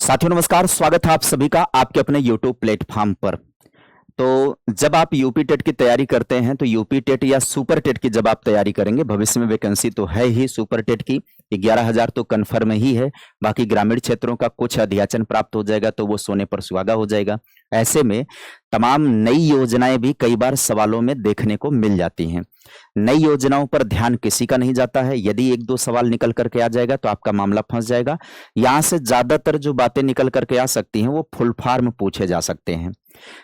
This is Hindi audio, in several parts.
साथियों नमस्कार, स्वागत है आप सभी का आपके अपने YouTube प्लेटफॉर्म पर। तो जब आप यूपी टेट की तैयारी करते हैं तो यूपी टेट या सुपर टेट की जब आप तैयारी करेंगे, भविष्य में वैकेंसी तो है ही सुपर टेट की 11,000 तो कन्फर्म ही है। बाकी ग्रामीण क्षेत्रों का कुछ अध्याचन प्राप्त हो जाएगा तो वो सोने पर सुहागा हो जाएगा। ऐसे में तमाम नई योजनाएं भी कई बार सवालों में देखने को मिल जाती हैं। नई योजनाओं पर ध्यान किसी का नहीं जाता है। यदि एक दो सवाल निकल करके आ जाएगा तो आपका मामला फंस जाएगा। यहां से ज्यादातर जो बातें निकल करके आ सकती हैं वो फुल फॉर्म पूछे जा सकते हैं।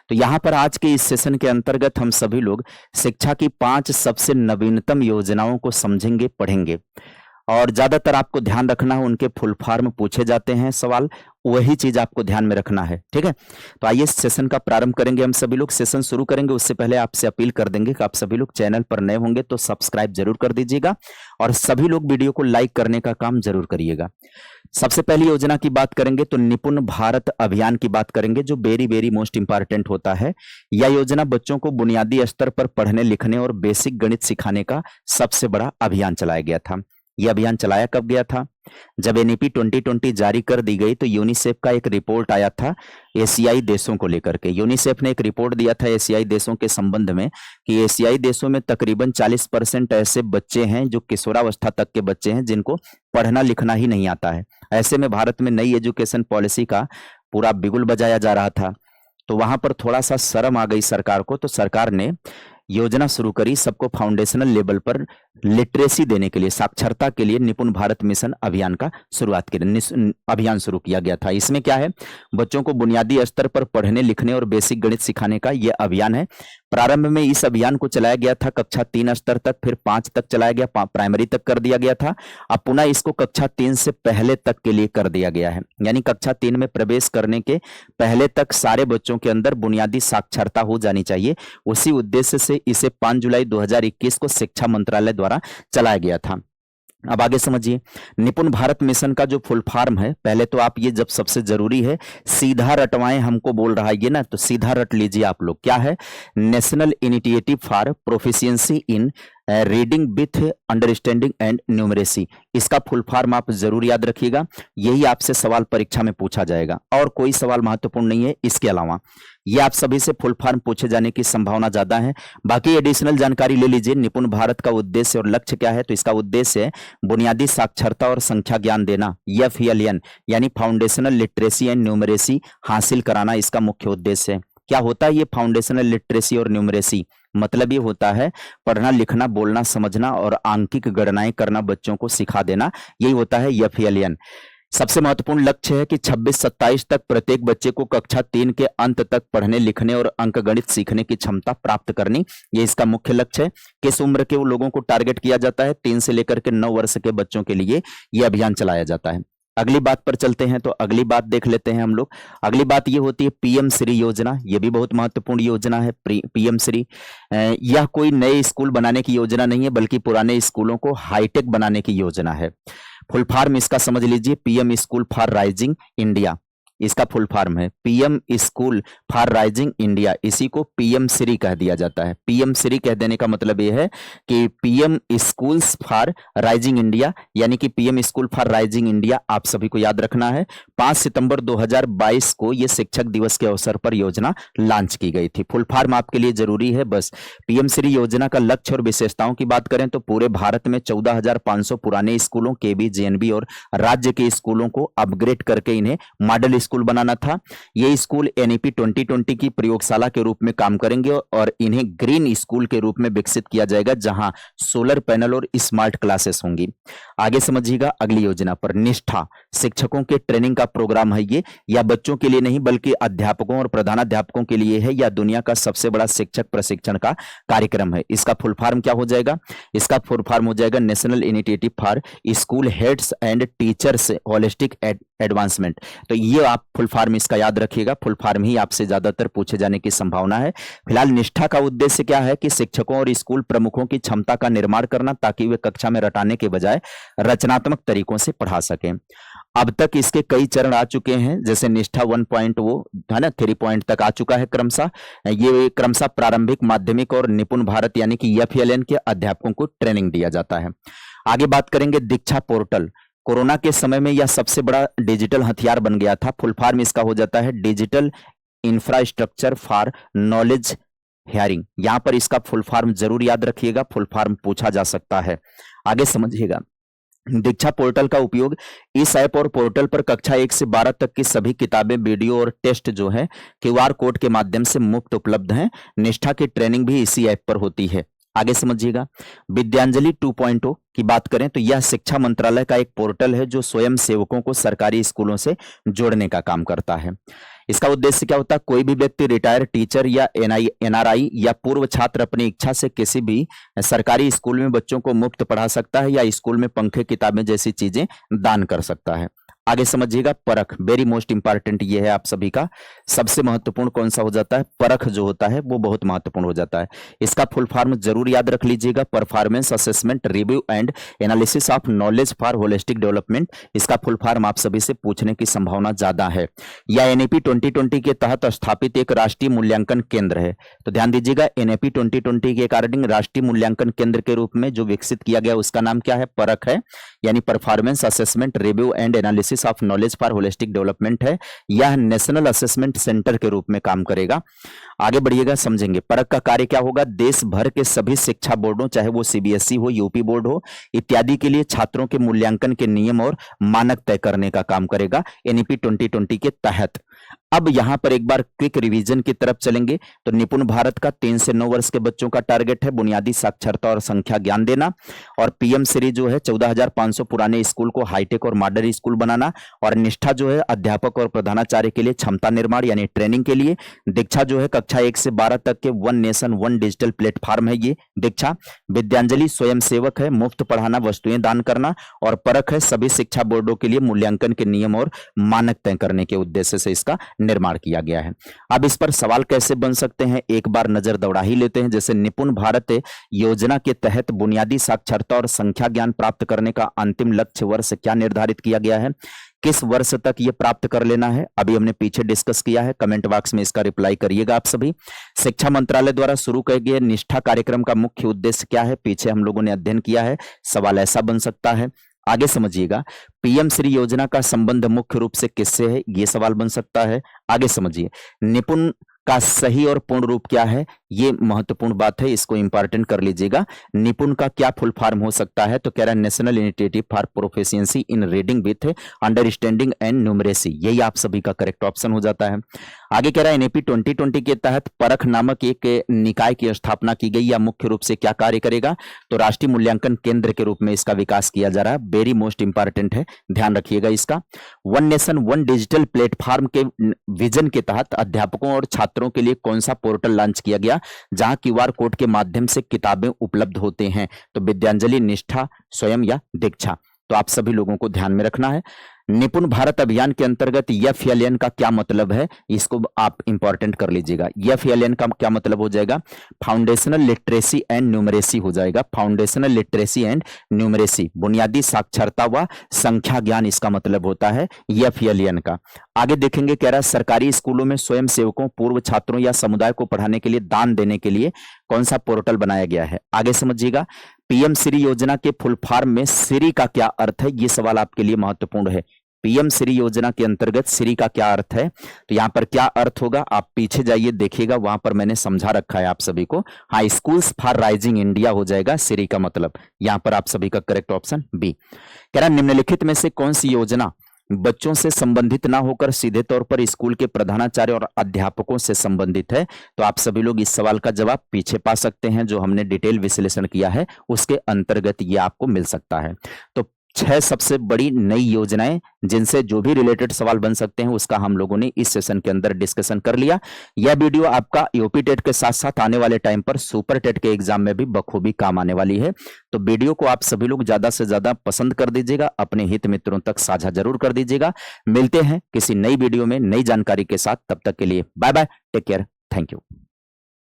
तो यहाँ पर आज के इस सेशन के अंतर्गत हम सभी लोग शिक्षा की 5 सबसे नवीनतम योजनाओं को समझेंगे, पढ़ेंगे और ज्यादातर आपको ध्यान रखना है उनके फुल फॉर्म पूछे जाते हैं सवाल, वही चीज आपको ध्यान में रखना है। ठीक है, तो आइए सेशन का प्रारंभ करेंगे। हम सभी लोग सेशन शुरू करेंगे उससे पहले आपसे अपील कर देंगे कि आप सभी लोग चैनल पर नए होंगे तो सब्सक्राइब जरूर कर दीजिएगा और सभी लोग वीडियो को लाइक करने का काम जरूर करिएगा। सबसे पहली योजना की बात करेंगे तो निपुण भारत अभियान की बात करेंगे, जो वेरी वेरी मोस्ट इंपॉर्टेंट होता है। यह योजना बच्चों को बुनियादी स्तर पर पढ़ने लिखने और बेसिक गणित सिखाने का सबसे बड़ा अभियान चलाया गया था। यह अभियान चलाया कब गया था? जब एनईपी 2020 जारी कर दी गई तो यूनिसेफ का एक रिपोर्ट आया था एशियाई देशों को लेकर के। यूनिसेफ ने एक रिपोर्ट दिया था एशियाई देशों के संबंध में कि एशियाई देशों में तकरीबन 40% ऐसे बच्चे हैं जो किशोरावस्था तक के बच्चे हैं जिनको पढ़ना लिखना ही नहीं आता है। ऐसे में भारत में नई एजुकेशन पॉलिसी का पूरा बिगुल बजाया जा रहा था। तो वहां पर थोड़ा सा शर्म आ गई सरकार को, तो सरकार ने योजना शुरू करी सबको फाउंडेशनल लेवल पर लिटरेसी देने के लिए, साक्षरता के लिए निपुण भारत मिशन अभियान का शुरुआत की अभियान शुरू किया गया था। इसमें क्या है, बच्चों को बुनियादी स्तर पर पढ़ने लिखने और बेसिक गणित सिखाने का यह अभियान है। प्रारंभ में इस अभियान को चलाया गया था कक्षा 3 स्तर तक, फिर 5 तक चलाया गया, प्राइमरी तक कर दिया गया था। अब पुनः इसको कक्षा 3 से पहले तक के लिए कर दिया गया है। यानी कक्षा 3 में प्रवेश करने के पहले तक सारे बच्चों के अंदर बुनियादी साक्षरता हो जानी चाहिए। उसी उद्देश्य से इसे 5 जुलाई 2021 को शिक्षा मंत्रालय द्वारा चलाया गया था। अब आगे समझिए, निपुण भारत मिशन का जो फुल फॉर्म है, पहले तो आप ये जब सबसे जरूरी है सीधा रटवाएं, हमको बोल रहा है ये ना, तो सीधा रट लीजिए आप लोग। क्या है? National initiative for proficiency in reading with understanding and numeracy. इसका फुल फॉर्म आप जरूर याद रखिएगा, यही आपसे सवाल परीक्षा में पूछा जाएगा और कोई सवाल महत्वपूर्ण नहीं है इसके अलावा। ये आप सभी से फुल फॉर्म पूछे जाने की संभावना ज्यादा है। बाकी एडिशनल जानकारी ले लीजिए। निपुण भारत का उद्देश्य और लक्ष्य क्या है? तो इसका उद्देश्य है बुनियादी साक्षरता और संख्या ज्ञान देना, FLN यानी फाउंडेशनल लिटरेसी एंड न्यूमरेसी हासिल कराना इसका मुख्य उद्देश्य है। क्या होता है ये फाउंडेशनल लिटरेसी और न्यूमरेसी? मतलब ये होता है पढ़ना लिखना बोलना समझना और आंकिक गणनाएं करना बच्चों को सिखा देना, यही होता है FLN। सबसे महत्वपूर्ण लक्ष्य है कि 26-27 तक प्रत्येक बच्चे को कक्षा 3 के अंत तक पढ़ने लिखने और अंकगणित सीखने की क्षमता प्राप्त करनी, ये इसका मुख्य लक्ष्य है। किस उम्र के वो लोगों को टारगेट किया जाता है? 3 से लेकर के 9 वर्ष के बच्चों के लिए यह अभियान चलाया जाता है। अगली बात पर चलते हैं, तो अगली बात देख लेते हैं हम लोग। अगली बात ये होती है PM श्री योजना। ये भी बहुत महत्वपूर्ण योजना है PM श्री। यह कोई नए स्कूल बनाने की योजना नहीं है बल्कि पुराने स्कूलों को हाईटेक बनाने की योजना है। फुल फॉर्म इसका समझ लीजिए, PM school for rising India, इसका फुल फॉर्म है PM school for rising India. इसी को PM श्री कह दिया जाता है। PM श्री कह देने का मतलब यह है कि PM schools for rising India, यानी कि PM school for rising India आप सभी को याद रखना है। 5 सितंबर 2022 को यह शिक्षक दिवस के अवसर पर योजना लॉन्च की गई थी। फुल फॉर्म आपके लिए जरूरी है बस। PM श्री योजना का लक्ष्य और विशेषताओं की बात करें तो पूरे भारत में 14,500 पुराने स्कूलों KB JNB और राज्य के स्कूलों को अपग्रेड करके इन्हें मॉडल स्कूल बनाना था। ये स्कूल NEP 2020 की प्रयोगशाला के रूप में काम करेंगे और इन्हें ग्रीन स्कूल के रूप में विकसित किया जाएगा जहां सोलर पैनल और स्मार्ट क्लासेस होंगी। आगे समझिएगा अगली योजना पर। निष्ठा शिक्षकों के ट्रेनिंग का प्रोग्राम है ये, या बच्चों के लिए नहीं बल्कि अध्यापकों और प्रधानाध्यापकों के लिए है। या दुनिया का सबसे बड़ा शिक्षक प्रशिक्षण का कार्यक्रम है। इसका फुल फॉर्म क्या हो जाएगा? इसका फुल फॉर्म हो जाएगा national initiative for school heads and teachers holistic advancement. तो ये आप फुल फॉर्म इसका याद रखिएगा। फुल फॉर्म ही आपसे ज्यादातर पूछे जाने की संभावना है। फिलहाल निष्ठा का उद्देश्य क्या है कि शिक्षकों और स्कूल प्रमुखों की क्षमता का निर्माण करना ताकि वे कक्षा में रटाने के बजाय रचनात्मक तरीकों से पढ़ा सकें। अब तक इसके कई चरण आ चुके हैं, जैसे निष्ठा 1 पॉइंट वो है ना 3 पॉइंट तक आ चुका है क्रमशः। ये क्रमशः प्रारंभिक माध्यमिक और निपुण भारत यानी कि FLN के अध्यापकों को ट्रेनिंग दिया जाता है। आगे बात करेंगे दीक्षा पोर्टल। कोरोना के समय में यह सबसे बड़ा डिजिटल हथियार बन गया था। फुल फॉर्म इसका हो जाता है digital infrastructure for knowledge hearing. यहां पर इसका फुल फॉर्म जरूर याद रखिएगा, फुल फॉर्म पूछा जा सकता है। आगे समझिएगा, दीक्षा पोर्टल का उपयोग, इस ऐप और पोर्टल पर कक्षा 1 से 12 तक की सभी किताबें, वीडियो और टेस्ट जो है क्यूआर कोड के माध्यम से मुफ्त उपलब्ध हैं। निष्ठा की ट्रेनिंग भी इसी ऐप पर होती है। आगे समझिएगा, विद्यांजलि 2.0 की बात करें तो यह शिक्षा मंत्रालय का एक पोर्टल है जो स्वयं सेवकों को सरकारी स्कूलों से जोड़ने का काम करता है। इसका उद्देश्य क्या होता है? कोई भी व्यक्ति, रिटायर्ड टीचर या एनआरआई या पूर्व छात्र अपनी इच्छा से किसी भी सरकारी स्कूल में बच्चों को मुफ्त पढ़ा सकता है या स्कूल में पंखे, किताबें जैसी चीजें दान कर सकता है। आगे समझिएगा, परख, वेरी मोस्ट इंपॉर्टेंट ये है आप सभी का। सबसे महत्वपूर्ण कौन सा हो जाता है? परख जो होता है वो बहुत महत्वपूर्ण हो जाता है। इसका फुल फॉर्म जरूर याद रख लीजिएगा, performance assessment review and analysis of knowledge for holistic development. इसका फुल फॉर्म आप सभी से पूछने की संभावना ज्यादा है। यह एनईपी 2020 के तहत स्थापित एक राष्ट्रीय मूल्यांकन केंद्र है। तो ध्यान दीजिएगा, एनईपी 2020 के अकॉर्डिंग राष्ट्रीय मूल्यांकन केंद्र के रूप में जो विकसित किया गया उसका नाम क्या है? परख है, यानी performance assessment review and analysis of knowledge for holistic development है। यह नेशनल असेसमेंट सेंटर के रूप में काम करेगा। आगे बढ़िएगा, समझेंगे परख का कार्य क्या होगा। देश भर के सभी शिक्षा बोर्डों, चाहे वो सीबीएसई हो, यूपी बोर्ड हो इत्यादि के लिए छात्रों के मूल्यांकन के नियम और मानक तय करने का काम करेगा एनईपी 2020 के तहत। अब यहां पर एक बार क्विक रिवीजन की तरफ चलेंगे तो निपुण भारत का 3 से 9 वर्ष के बच्चों का टारगेट है बुनियादी साक्षरता और संख्या ज्ञान देना, और पीएम श्री जो है 14,500 पुराने स्कूल को हाईटेक और मॉडर्न स्कूल बनाना, और निष्ठा जो है अध्यापक और प्रधानाचार्य के लिए क्षमता निर्माण यानी ट्रेनिंग के लिए। दीक्षा जो है कक्षा 1 से 12 तक के one nation one digital platform है ये दीक्षा। विद्यांजलि स्वयं सेवक है, मुफ्त पढ़ाना, वस्तुएं दान करना, और परख है सभी शिक्षा बोर्डों के लिए मूल्यांकन के नियम और मानक तय करने के उद्देश्य से इसका निर्माण किया गया है। अब इस पर सवाल कैसे बन सकते हैं, एक बार नजर दौड़ा ही लेते हैं। जैसे निपुण भारत योजना के तहत बुनियादी साक्षरता और संख्या ज्ञान प्राप्त करने का अंतिम लक्ष्य वर्ष क्या निर्धारित किया गया है? किस वर्ष तक ये प्राप्त कर लेना है? अभी हमने पीछे डिस्कस किया है, कमेंट बॉक्स में इसका रिप्लाई करिएगा आप सभी। शिक्षा मंत्रालय द्वारा शुरू किए गए निष्ठा कार्यक्रम का मुख्य उद्देश्य क्या है? पीछे हम लोगों ने अध्ययन किया है, सवाल ऐसा बन सकता है। आगे समझिएगा, पीएम श्री योजना का संबंध मुख्य रूप से किससे है? ये सवाल बन सकता है। आगे समझिए, निपुण का सही और पूर्ण रूप क्या है? ये महत्वपूर्ण बात है, इसको इंपॉर्टेंट कर लीजिएगा। निपुण का क्या फुल फॉर्म हो सकता है? तो कह रहा है national initiative for proficiency in reading with understanding and numeracy. यही आप सभी का करेक्ट ऑप्शन हो जाता है। आगे कह रहा है एनईपी 2020 के तहत परख नामक एक निकाय की स्थापना की गई, या मुख्य रूप से क्या कार्य करेगा? तो राष्ट्रीय मूल्यांकन केंद्र के रूप में इसका विकास किया जा रहा है। वेरी मोस्ट इंपॉर्टेंट है, ध्यान रखिएगा इसका। One nation one digital platform के विजन के तहत अध्यापकों और छात्रों के लिए कौन सा पोर्टल लॉन्च किया गया जहां क्यूआर कोड के माध्यम से किताबें उपलब्ध होते हैं? तो विद्यांजलि, निष्ठा, स्वयं या दीक्षा। तो आप सभी लोगों को ध्यान में रखना है। निपुण भारत अभियान के अंतर्गत एफएलएन का क्या मतलब है? इसको आप इंपॉर्टेंट कर लीजिएगा। एफएलएन का क्या मतलब हो जाएगा? फाउंडेशनल लिटरेसी एंड न्यूमरेसी हो जाएगा। फाउंडेशनल लिटरेसी एंड न्यूमरेसी, बुनियादी साक्षरता व संख्या ज्ञान, इसका मतलब होता है एफएलएन का। आगे देखेंगे, कह रहा है सरकारी स्कूलों में स्वयं सेवकों, पूर्व छात्रों या समुदाय को पढ़ाने के लिए दान देने के लिए कौन सा पोर्टल बनाया गया है? आगे समझिएगा, पीएम श्री योजना के फुल फॉर्म में श्री का क्या अर्थ है? ये सवाल आपके लिए महत्वपूर्ण है। पीएम श्री योजना के अंतर्गत श्री का क्या अर्थ है? तो यहां पर क्या अर्थ होगा, आप पीछे जाइए देखिएगा, वहां पर मैंने समझा रखा है आप सभी को। हाँ, स्कूल्स फॉर राइजिंग इंडिया हो जाएगा श्री का मतलब। यहां पर आप सभी का करेक्ट ऑप्शन बी। कह रहा निम्नलिखित में से कौन सी योजना बच्चों से संबंधित ना होकर सीधे तौर पर स्कूल के प्रधानाचार्य और अध्यापकों से संबंधित है? तो आप सभी लोग इस सवाल का जवाब पीछे पा सकते हैं, जो हमने डिटेल विश्लेषण किया है उसके अंतर्गत ये आपको मिल सकता है। तो 6 सबसे बड़ी नई योजनाएं जिनसे जो भी रिलेटेड सवाल बन सकते हैं उसका हम लोगों ने इस सेशन के अंदर डिस्कशन कर लिया। यह वीडियो आपका यूपी टेट के साथ साथ आने वाले टाइम पर सुपर टेट के एग्जाम में भी बखूबी काम आने वाली है। तो वीडियो को आप सभी लोग ज्यादा से ज्यादा पसंद कर दीजिएगा, अपने हित मित्रों तक साझा जरूर कर दीजिएगा। मिलते हैं किसी नई वीडियो में नई जानकारी के साथ, तब तक के लिए bye bye, take care, thank you.